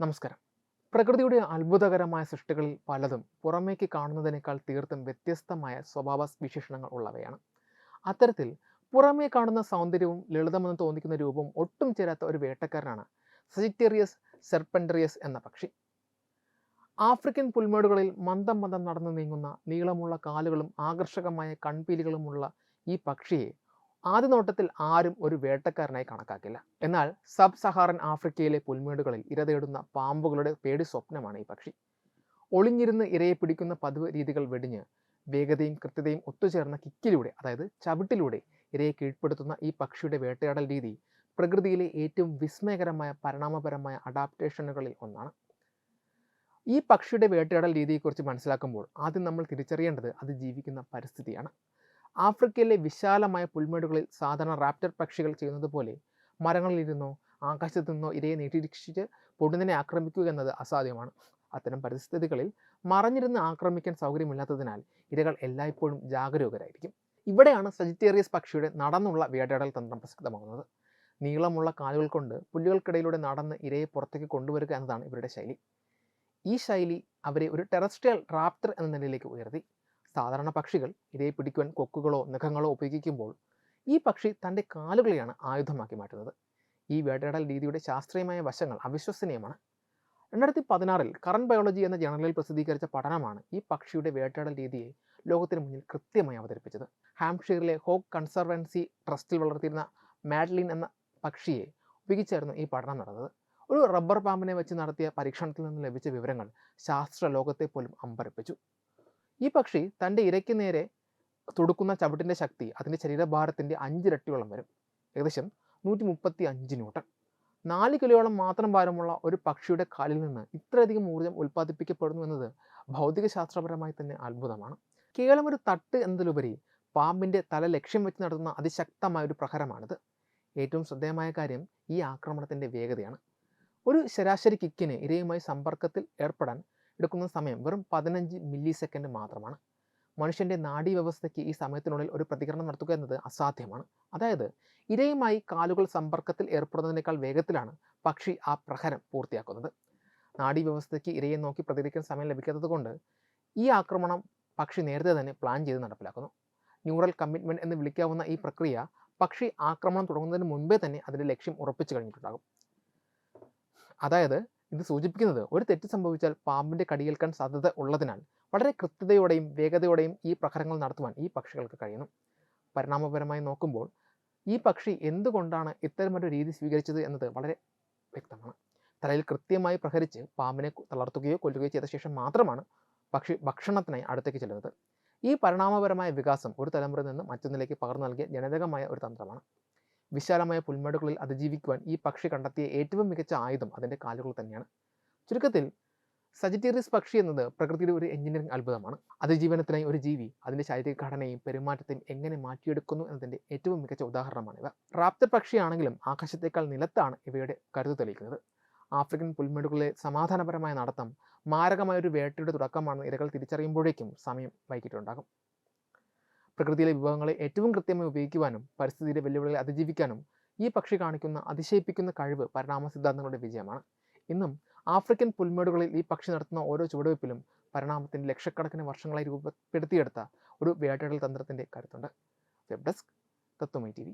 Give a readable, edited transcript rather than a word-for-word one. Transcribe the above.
നമസ്കാരം. പ്രകൃതിയുടെ അത്ഭുതകരമായ സൃഷ്ടികളിൽ പലതും പുറമേക്ക് കാണുന്നതിനേക്കാൾ തീർത്തും വ്യത്യസ്തമായ സ്വഭാവ വിശേഷണങ്ങൾ ഉള്ളവയാണ്. അത്തരത്തിൽ പുറമേ കാണുന്ന സൗന്ദര്യവും ലളിതമെന്ന് തോന്നിക്കുന്ന രൂപവും ഒട്ടും ചേരാത്ത ഒരു വേട്ടക്കാരനാണ് സജിറ്റേറിയസ് സെർപെൻറ്ററിയസ് എന്ന പക്ഷി. ആഫ്രിക്കൻ പുൽമേടുകളിൽ മന്ദം മന്ദം നടന്നു നീങ്ങുന്ന നീളമുള്ള കാലുകളും ആകർഷകമായ കൺപീലികളുമുള്ള ഈ പക്ഷിയെ ആദ്യ നോട്ടത്തിൽ ആരും ഒരു വേട്ടക്കാരനായി കണക്കാക്കില്ല. എന്നാൽ സബ് സഹാറൻ ആഫ്രിക്കയിലെ പുൽമേടുകളിൽ ഇരതേടുന്ന പാമ്പുകളുടെ പേടി സ്വപ്നമാണ് ഈ പക്ഷി. ഒളിഞ്ഞിരുന്ന് ഇരയെ പിടിക്കുന്ന പതിവ് രീതികൾ വെടിഞ്ഞ് വേഗതയും കൃത്യതയും ഒത്തുചേർന്ന കിക്കിലൂടെ, അതായത് ചവിട്ടിലൂടെ ഇരയെ കീഴ്പ്പെടുത്തുന്ന ഈ പക്ഷിയുടെ വേട്ടയാടൽ രീതി പ്രകൃതിയിലെ ഏറ്റവും വിസ്മയകരമായ പരിണാമപരമായ അഡാപ്റ്റേഷനുകളിൽ ഒന്നാണ്. ഈ പക്ഷിയുടെ വേട്ടയാടൽ രീതിയെക്കുറിച്ച് മനസ്സിലാക്കുമ്പോൾ ആദ്യം നമ്മൾ തിരിച്ചറിയേണ്ടത് അത് ജീവിക്കുന്ന പരിസ്ഥിതിയാണ്. ആഫ്രിക്കയിലെ വിശാലമായ പുൽമേടുകളിൽ സാധാരണ റാപ്റ്റർ പക്ഷികൾ ചെയ്യുന്നത് പോലെ മരങ്ങളിലിരുന്നോ ആകാശത്തു നിന്നോ ഇരയെ നിരീക്ഷിച്ച് പൊടുന്നതിനെ ആക്രമിക്കുക എന്നത് അസാധ്യമാണ്. അത്തരം പരിസ്ഥിതികളിൽ മറഞ്ഞിരുന്ന് ആക്രമിക്കാൻ സൗകര്യമില്ലാത്തതിനാൽ ഇരകൾ എല്ലായ്പ്പോഴും ജാഗരൂകരായിരിക്കും. ഇവിടെയാണ് സജിറ്റേറിയസ് പക്ഷിയുടെ നടന്നുള്ള വേട്ടയാടൽ തന്ത്രം പ്രസക്തമാകുന്നത്. നീളമുള്ള കാലുകൾ കൊണ്ട് പുല്ലുകൾക്കിടയിലൂടെ നടന്ന് ഇരയെ പുറത്തേക്ക് കൊണ്ടുവരിക എന്നതാണ് ഇവരുടെ ശൈലി. ഈ ശൈലി അവരെ ഒരു ടെറസ്ട്രിയൽ റാപ്റ്റർ എന്ന നിലയിലേക്ക് ഉയർത്തി. സാധാരണ പക്ഷികൾ ഇരയെ പിടിക്കുവാൻ കൊക്കുകളോ നഖങ്ങളോ ഉപയോഗിക്കുമ്പോൾ ഈ പക്ഷി തൻ്റെ കാലുകളെയാണ് ആയുധമാക്കി മാറ്റുന്നത്. ഈ വേട്ടയാടൽ രീതിയുടെ ശാസ്ത്രീയമായ വശങ്ങൾ അവിശ്വസനീയമാണ്. 2016 കറന്റ് ബയോളജി എന്ന ജേണലിൽ പ്രസിദ്ധീകരിച്ച പഠനമാണ് ഈ പക്ഷിയുടെ വേട്ടയാടൽ രീതിയെ ലോകത്തിന് മുന്നിൽ കൃത്യമായി അവതരിപ്പിച്ചത്. ഹാംപ്ഷയറിലെ ഹോക്ക് കൺസർവൻസി ട്രസ്റ്റിൽ വളർത്തിയിരുന്ന മാഡ്ലിൻ എന്ന പക്ഷിയെ ഉപയോഗിച്ചായിരുന്നു ഈ പഠനം നടന്നത്. ഒരു റബ്ബർ പാമ്പിനെ വെച്ച് നടത്തിയ പരീക്ഷണത്തിൽ നിന്ന് ലഭിച്ച വിവരങ്ങൾ ശാസ്ത്ര ലോകത്തെ പോലും അമ്പരപ്പിച്ചു. ഈ പക്ഷി തൻ്റെ ഇരയ്ക്ക് നേരെ തൊടുക്കുന്ന ചവിട്ടിൻ്റെ ശക്തി അതിൻ്റെ ശരീരഭാരത്തിൻ്റെ 5 ഇരട്ടിയോളം വരും. ഏകദേശം 135 ന്യൂട്ടൺ. 4 കിലോയോളം മാത്രം ഭാരമുള്ള ഒരു പക്ഷിയുടെ കാലിൽ നിന്ന് ഇത്രയധികം ഊർജ്ജം ഉൽപ്പാദിപ്പിക്കപ്പെടുന്നു എന്നത് ഭൗതികശാസ്ത്രപരമായി തന്നെ അത്ഭുതമാണ്. കേവലം ഒരു തട്ട് എന്നതിലുപരി പാമ്പിൻ്റെ തല ലക്ഷ്യം വെച്ച് നടത്തുന്ന അതിശക്തമായ ഒരു പ്രഹരമാണിത്. ഏറ്റവും ശ്രദ്ധേയമായ കാര്യം ഈ ആക്രമണത്തിൻ്റെ വേഗതയാണ്. ഒരു ശരാശരി കിക്കിന് ഇരയുമായി സമ്പർക്കത്തിൽ ഏർപ്പെടാൻ എടുക്കുന്ന സമയം വെറും 15 മില്ലി സെക്കൻഡ് മാത്രമാണ്. മനുഷ്യൻ്റെ നാഡീവ്യവസ്ഥയ്ക്ക് ഈ സമയത്തിനുള്ളിൽ ഒരു പ്രതികരണം നടത്തുക എന്നത് അസാധ്യമാണ്. അതായത് ഇരയുമായി കാലുകൾ സമ്പർക്കത്തിൽ ഏർപ്പെടുന്നതിനേക്കാൾ വേഗത്തിലാണ് പക്ഷി ആ പ്രഹരം പൂർത്തിയാക്കുന്നത്. നാഡീവ്യവസ്ഥയ്ക്ക് ഇരയെ നോക്കി പ്രതികരിക്കാൻ സമയം ലഭിക്കാത്തത് കൊണ്ട് ഈ ആക്രമണം പക്ഷി നേരത്തെ തന്നെ പ്ലാൻ ചെയ്ത് നടപ്പിലാക്കുന്നു. ന്യൂറൽ കമ്മിറ്റ്മെൻറ്റ് എന്ന് വിളിക്കാവുന്ന ഈ പ്രക്രിയ പക്ഷി ആക്രമണം തുടങ്ങുന്നതിന് മുൻപേ തന്നെ അതിൻ്റെ ലക്ഷ്യം ഉറപ്പിച്ചു കഴിഞ്ഞിട്ടുണ്ടാകും. അതായത് ഇത് സൂചിപ്പിക്കുന്നത് ഒരു തെറ്റ് സംഭവിച്ചാൽ പാമ്പിൻ്റെ കടിയേൽക്കാൻ സാധ്യത ഉള്ളതിനാൽ വളരെ കൃത്യതയോടെയും വേഗതയോടെയും ഈ പ്രഹരങ്ങൾ നടത്തുവാൻ ഈ പക്ഷികൾക്ക് കഴിയുന്നു. പരിണാമപരമായി നോക്കുമ്പോൾ ഈ പക്ഷി എന്തുകൊണ്ടാണ് ഇത്തരമൊരു രീതി സ്വീകരിച്ചത് എന്നത് വളരെ വ്യക്തമാണ്. തലയിൽ കൃത്യമായി പ്രഹരിച്ച് പാമ്പിനെ തളർത്തുകയോ കൊല്ലുകയോ ചെയ്ത ശേഷം മാത്രമാണ് പക്ഷി ഭക്ഷണത്തിനായി അടുത്തേക്ക് ചെല്ലുന്നത്. ഈ പരിണാമപരമായ വികാസം ഒരു തലമുറയിൽ നിന്ന് മറ്റൊന്നിലേക്ക് പകർന്നു നൽകിയ ജനിതകമായ ഒരു തന്ത്രമാണ്. വിശാലമായ പുൽമേടുകളിൽ അതിജീവിക്കുവാൻ ഈ പക്ഷി കണ്ടെത്തിയ ഏറ്റവും മികച്ച ആയുധം അതിൻ്റെ കാലുകൾ തന്നെയാണ്. ചുരുക്കത്തിൽ സജിറ്റേറിയസ് പക്ഷി എന്നത് പ്രകൃതിയുടെ ഒരു എഞ്ചിനീയറിംഗ് അത്ഭുതമാണ്. അതിജീവനത്തിനായി ഒരു ജീവി അതിൻ്റെ ശാരീരിക ഘടനയും പെരുമാറ്റത്തെയും എങ്ങനെ മാറ്റിയെടുക്കുന്നു എന്നതിൻ്റെ ഏറ്റവും മികച്ച ഉദാഹരണമാണിവ. റാപ്റ്റർ പക്ഷിയാണെങ്കിലും ആകാശത്തേക്കാൾ നിലത്താണ് ഇവയുടെ കരുത്ത് തെളിയിക്കുന്നത്. ആഫ്രിക്കൻ പുൽമേടുകളിലെ സമാധാനപരമായ നടത്തം മാരകമായ ഒരു വേട്ടയുടെ തുടക്കമാണെന്ന് ഇരകൾ തിരിച്ചറിയുമ്പോഴേക്കും സമയം വൈകിട്ടുണ്ടാകും. പ്രകൃതിയിലെ വിഭവങ്ങളെ ഏറ്റവും കൃത്യമായി ഉപയോഗിക്കുവാനും പരിസ്ഥിതിയുടെ വെല്ലുവിളികളെ അതിജീവിക്കാനും ഈ പക്ഷി കാണിക്കുന്ന അതിശയിപ്പിക്കുന്ന കഴിവ് പരിണാമ സിദ്ധാന്തങ്ങളുടെ വിജയമാണ്. ഇന്നും ആഫ്രിക്കൻ പുൽമേടുകളിൽ ഈ പക്ഷി നടത്തുന്ന ഓരോ ചുവടുവയ്പ്പിലും പരിണാമത്തിൻ്റെ ലക്ഷക്കണക്കിന് വർഷങ്ങളായി രൂപപ്പെടുത്തിയെടുത്ത ഒരു വേട്ടയാടൽ തന്ത്രത്തിൻ്റെ കരുത്തുണ്ട്. വെബ് ഡെസ്ക് തത്വമൈ TV.